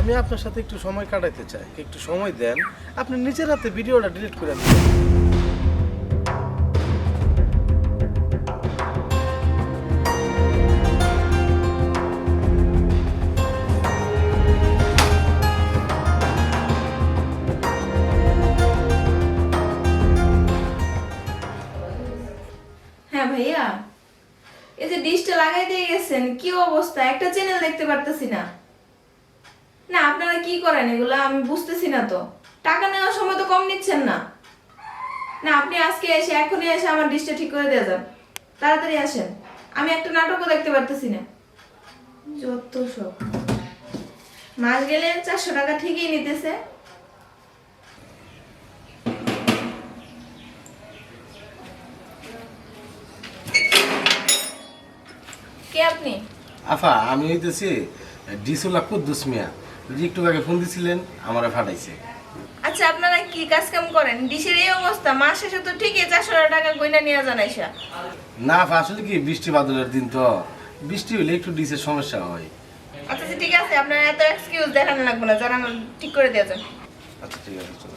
আমি আপনার সাথে একটু সময় কাটাইতে চাই, একটু সময় দেন। আপনি নিজের হাতে ভিডিওটা ডিলিট করে দিন। হ্যাঁ ভাইয়া, এই যে ডিশটা লাগাই দিয়ে গেছেন, কি অবস্থা, একটা চ্যানেল দেখতে পারতেছি না। না আপনারা কি করেন এগুলা আমি বুঝতেছি না তো। টাকা নেওয়ার সময় তো কম নিচ্ছেন না। না আপনি আজকে এসে এখনই এসে আমার ডিশটা ঠিক করে দিয়ে যান, তাড়াতাড়ি আসেন। আমি একটা নাটকও দেখতে পারতেছি না। যত সব মাস গেলে 400 টাকা ঠিকই নিতেছে। কে আপনি? আফা, আমি হইতেছি ডিসুলা কুদ্দুস মিয়া। যে একটু আগে ফোন দিছিলেন, আমারে ফাটাইছে। আচ্ছা আপনারা কি কাজ কাম করেন? ডিশের এই অবস্থা, মাস শেষে তো ঠিকই 400 টাকা গয়না নিয়ে জানাইছা। না আফা, আসলে কি বৃষ্টি বাদলের দিন তো, বৃষ্টি হলে একটু ডিসের সমস্যা হয়। আচ্ছা ঠিক আছে, আপনার এত এক্সকিউজ দেখানো লাগবে না, জানানো ঠিক করে দিয়ে যান। আচ্ছা ঠিক আছে, চলো।